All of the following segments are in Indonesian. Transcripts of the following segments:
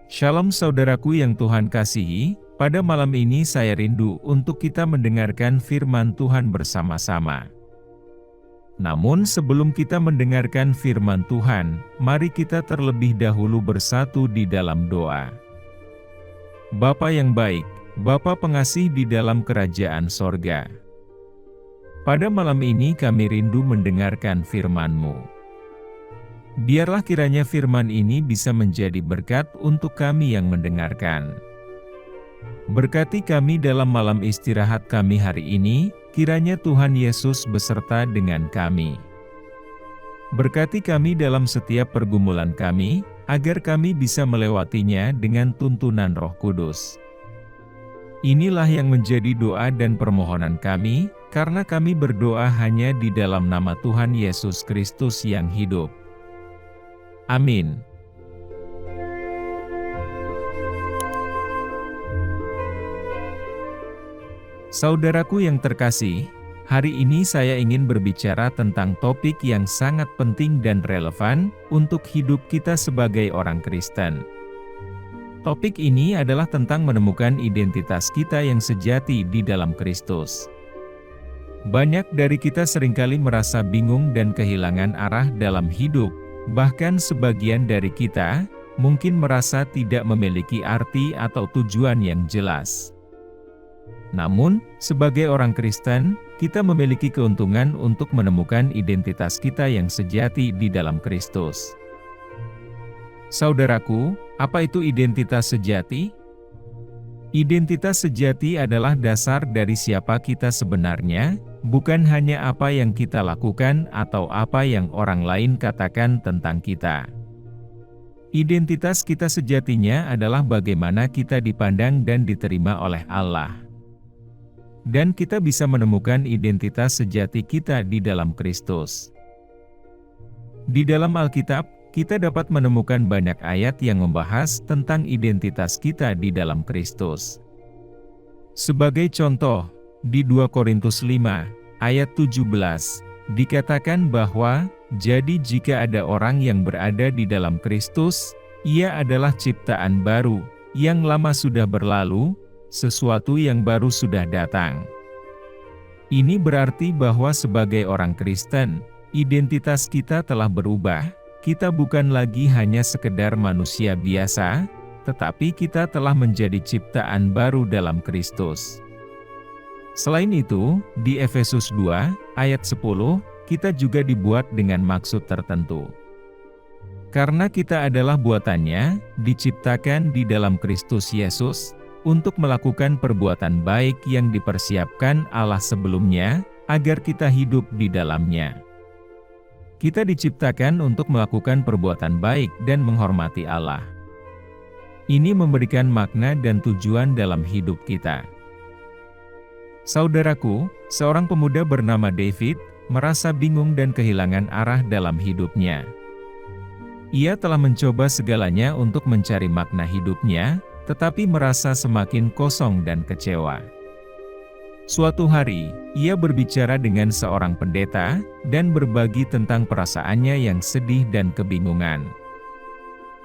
Shalom saudaraku yang Tuhan kasihi, pada malam ini saya rindu untuk kita mendengarkan firman Tuhan bersama-sama. Namun sebelum kita mendengarkan firman Tuhan, mari kita terlebih dahulu bersatu di dalam doa. Bapa yang baik, Bapa pengasih di dalam kerajaan sorga. Pada malam ini kami rindu mendengarkan firman-Mu. Biarlah kiranya firman ini bisa menjadi berkat untuk kami yang mendengarkan. Berkati kami dalam malam istirahat kami hari ini, kiranya Tuhan Yesus beserta dengan kami. Berkati kami dalam setiap pergumulan kami, agar kami bisa melewatinya dengan tuntunan Roh Kudus. Inilah yang menjadi doa dan permohonan kami, karena kami berdoa hanya di dalam nama Tuhan Yesus Kristus yang hidup. Amin. Saudaraku yang terkasih, hari ini saya ingin berbicara tentang topik yang sangat penting dan relevan untuk hidup kita sebagai orang Kristen. Topik ini adalah tentang menemukan identitas kita yang sejati di dalam Kristus. Banyak dari kita seringkali merasa bingung dan kehilangan arah dalam hidup. Bahkan sebagian dari kita, mungkin merasa tidak memiliki arti atau tujuan yang jelas. Namun, sebagai orang Kristen, kita memiliki keuntungan untuk menemukan identitas kita yang sejati di dalam Kristus. Saudaraku, apa itu identitas sejati? Identitas sejati adalah dasar dari siapa kita sebenarnya, bukan hanya apa yang kita lakukan atau apa yang orang lain katakan tentang kita. Identitas kita sejatinya adalah bagaimana kita dipandang dan diterima oleh Allah. Dan kita bisa menemukan identitas sejati kita di dalam Kristus. Di dalam Alkitab, kita dapat menemukan banyak ayat yang membahas tentang identitas kita di dalam Kristus. Sebagai contoh, di 2 Korintus 5, ayat 17, dikatakan bahwa, "Jadi jika ada orang yang berada di dalam Kristus, ia adalah ciptaan baru, yang lama sudah berlalu, sesuatu yang baru sudah datang." Ini berarti bahwa sebagai orang Kristen, identitas kita telah berubah. Kita bukan lagi hanya sekedar manusia biasa, tetapi kita telah menjadi ciptaan baru dalam Kristus. Selain itu, di Efesus 2, ayat 10, kita juga dibuat dengan maksud tertentu. Karena kita adalah buatannya, diciptakan di dalam Kristus Yesus, untuk melakukan perbuatan baik yang dipersiapkan Allah sebelumnya, agar kita hidup di dalamnya. Kita diciptakan untuk melakukan perbuatan baik dan menghormati Allah. Ini memberikan makna dan tujuan dalam hidup kita. Saudaraku, seorang pemuda bernama David, merasa bingung dan kehilangan arah dalam hidupnya. Ia telah mencoba segalanya untuk mencari makna hidupnya, tetapi merasa semakin kosong dan kecewa. Suatu hari, ia berbicara dengan seorang pendeta, dan berbagi tentang perasaannya yang sedih dan kebingungan.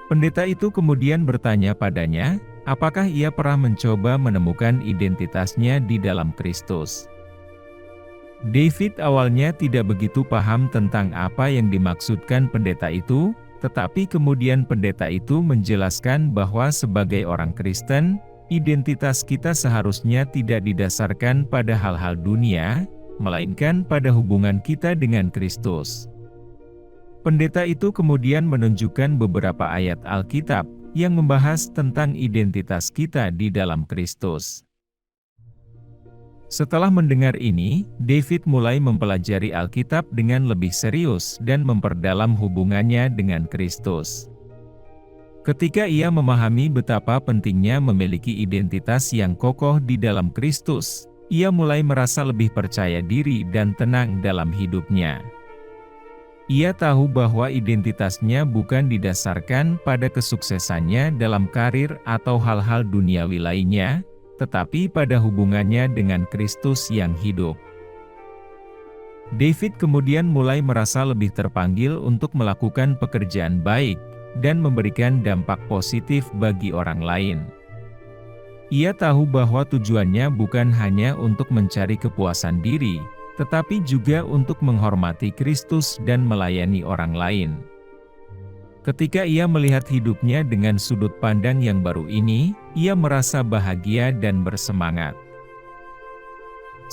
Pendeta itu kemudian bertanya padanya, apakah ia pernah mencoba menemukan identitasnya di dalam Kristus. David awalnya tidak begitu paham tentang apa yang dimaksudkan pendeta itu, tetapi kemudian pendeta itu menjelaskan bahwa sebagai orang Kristen, identitas kita seharusnya tidak didasarkan pada hal-hal dunia, melainkan pada hubungan kita dengan Kristus. Pendeta itu kemudian menunjukkan beberapa ayat Alkitab yang membahas tentang identitas kita di dalam Kristus. Setelah mendengar ini, David mulai mempelajari Alkitab dengan lebih serius dan memperdalam hubungannya dengan Kristus. Ketika ia memahami betapa pentingnya memiliki identitas yang kokoh di dalam Kristus, ia mulai merasa lebih percaya diri dan tenang dalam hidupnya. Ia tahu bahwa identitasnya bukan didasarkan pada kesuksesannya dalam karir atau hal-hal duniawi lainnya, tetapi pada hubungannya dengan Kristus yang hidup. David kemudian mulai merasa lebih terpanggil untuk melakukan pekerjaan baik, dan memberikan dampak positif bagi orang lain. Ia tahu bahwa tujuannya bukan hanya untuk mencari kepuasan diri, tetapi juga untuk menghormati Kristus dan melayani orang lain. Ketika ia melihat hidupnya dengan sudut pandang yang baru ini, ia merasa bahagia dan bersemangat.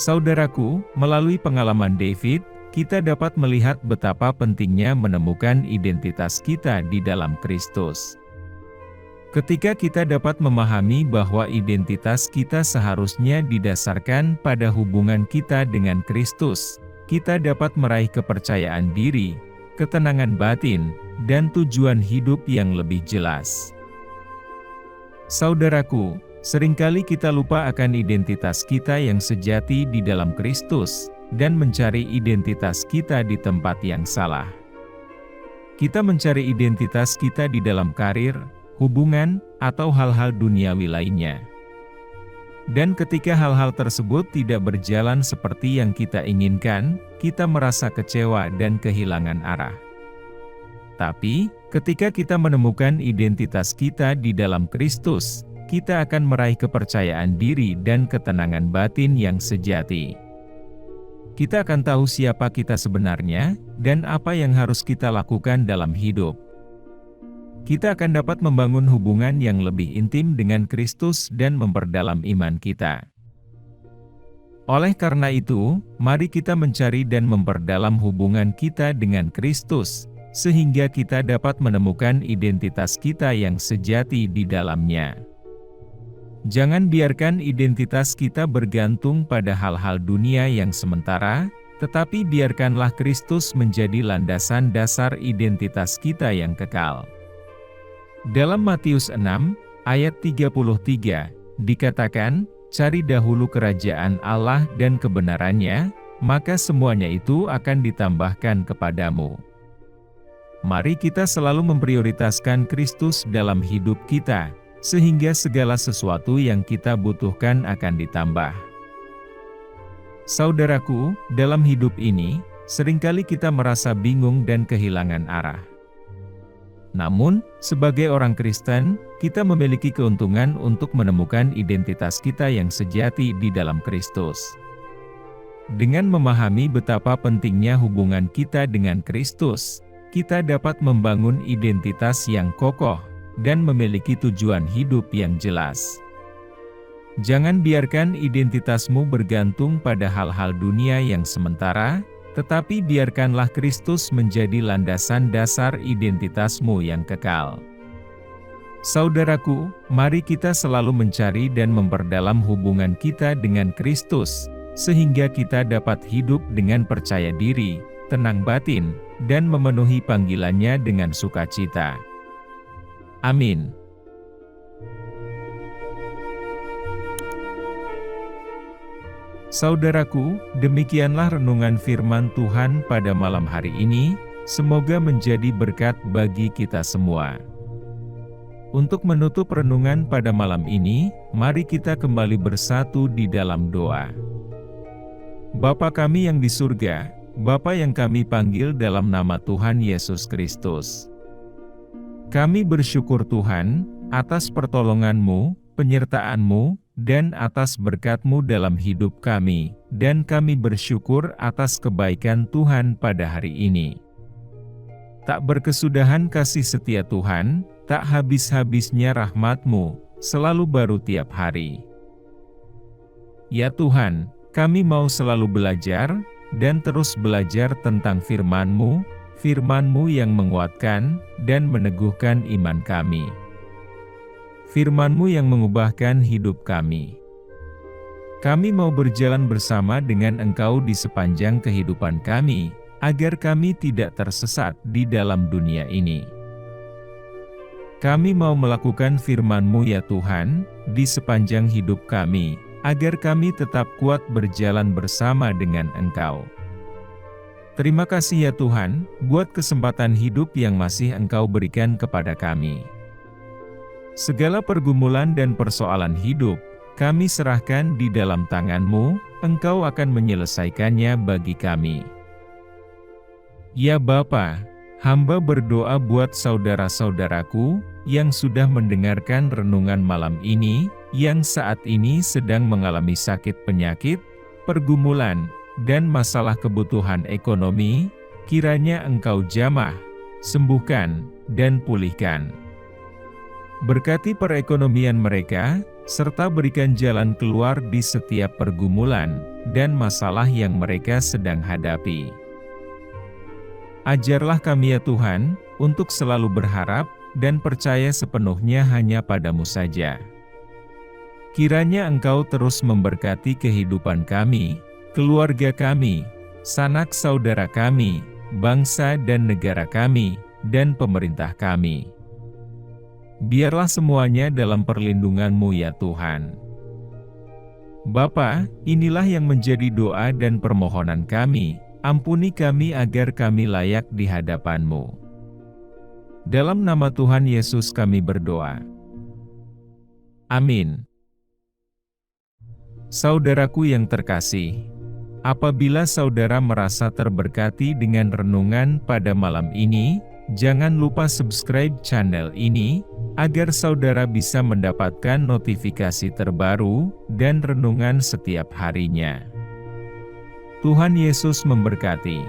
Saudaraku, melalui pengalaman David, kita dapat melihat betapa pentingnya menemukan identitas kita di dalam Kristus. Ketika kita dapat memahami bahwa identitas kita seharusnya didasarkan pada hubungan kita dengan Kristus, kita dapat meraih kepercayaan diri, ketenangan batin, dan tujuan hidup yang lebih jelas. Saudaraku, seringkali kita lupa akan identitas kita yang sejati di dalam Kristus, dan mencari identitas kita di tempat yang salah. Kita mencari identitas kita di dalam karir, hubungan, atau hal-hal duniawi lainnya. Dan ketika hal-hal tersebut tidak berjalan seperti yang kita inginkan, kita merasa kecewa dan kehilangan arah. Tapi, ketika kita menemukan identitas kita di dalam Kristus, kita akan meraih kepercayaan diri dan ketenangan batin yang sejati. Kita akan tahu siapa kita sebenarnya, dan apa yang harus kita lakukan dalam hidup. Kita akan dapat membangun hubungan yang lebih intim dengan Kristus dan memperdalam iman kita. Oleh karena itu, mari kita mencari dan memperdalam hubungan kita dengan Kristus, sehingga kita dapat menemukan identitas kita yang sejati di dalamnya. Jangan biarkan identitas kita bergantung pada hal-hal dunia yang sementara, tetapi biarkanlah Kristus menjadi landasan dasar identitas kita yang kekal. Dalam Matius 6, ayat 33, dikatakan, "Cari dahulu kerajaan Allah dan kebenarannya, maka semuanya itu akan ditambahkan kepadamu." Mari kita selalu memprioritaskan Kristus dalam hidup kita, sehingga segala sesuatu yang kita butuhkan akan ditambah. Saudaraku, dalam hidup ini, seringkali kita merasa bingung dan kehilangan arah. Namun, sebagai orang Kristen, kita memiliki keuntungan untuk menemukan identitas kita yang sejati di dalam Kristus. Dengan memahami betapa pentingnya hubungan kita dengan Kristus, kita dapat membangun identitas yang kokoh dan memiliki tujuan hidup yang jelas. Jangan biarkan identitasmu bergantung pada hal-hal dunia yang sementara, tetapi biarkanlah Kristus menjadi landasan dasar identitasmu yang kekal. Saudaraku, mari kita selalu mencari dan memperdalam hubungan kita dengan Kristus, sehingga kita dapat hidup dengan percaya diri, tenang batin, dan memenuhi panggilannya dengan sukacita. Amin. Saudaraku, demikianlah renungan firman Tuhan pada malam hari ini, semoga menjadi berkat bagi kita semua. Untuk menutup renungan pada malam ini, mari kita kembali bersatu di dalam doa. Bapa kami yang di surga, Bapa yang kami panggil dalam nama Tuhan Yesus Kristus. Kami bersyukur Tuhan, atas pertolongan-Mu, penyertaan-Mu, dan atas berkat-Mu dalam hidup kami, dan kami bersyukur atas kebaikan Tuhan pada hari ini. Tak berkesudahan kasih setia Tuhan, tak habis-habisnya rahmat-Mu, selalu baru tiap hari. Ya Tuhan, kami mau selalu belajar, dan terus belajar tentang firman-Mu, firman-Mu yang menguatkan, dan meneguhkan iman kami. Firman-Mu yang mengubahkan hidup kami. Kami mau berjalan bersama dengan Engkau di sepanjang kehidupan kami, agar kami tidak tersesat di dalam dunia ini. Kami mau melakukan firman-Mu ya Tuhan, di sepanjang hidup kami, agar kami tetap kuat berjalan bersama dengan Engkau. Terima kasih ya Tuhan, buat kesempatan hidup yang masih Engkau berikan kepada kami. Segala pergumulan dan persoalan hidup, kami serahkan di dalam tangan-Mu, Engkau akan menyelesaikannya bagi kami. Ya Bapa, Hamba berdoa buat saudara-saudaraku yang sudah mendengarkan renungan malam ini, yang saat ini sedang mengalami sakit penyakit, pergumulan, dan masalah kebutuhan ekonomi. Kiranya Engkau jamah, sembuhkan, dan pulihkan. Berkati perekonomian mereka, serta berikan jalan keluar di setiap pergumulan dan masalah yang mereka sedang hadapi. Ajarlah kami ya Tuhan, untuk selalu berharap dan percaya sepenuhnya hanya padamu saja. Kiranya Engkau terus memberkati kehidupan kami, keluarga kami, sanak saudara kami, bangsa dan negara kami, dan pemerintah kami. Biarlah semuanya dalam perlindungan-Mu ya Tuhan. Bapa, inilah yang menjadi doa dan permohonan kami. Ampuni kami agar kami layak di hadapan-Mu. Dalam nama Tuhan Yesus kami berdoa. Amin. Saudaraku yang terkasih, apabila saudara merasa terberkati dengan renungan pada malam ini, jangan lupa subscribe channel ini, agar saudara bisa mendapatkan notifikasi terbaru dan renungan setiap harinya. Tuhan Yesus memberkati.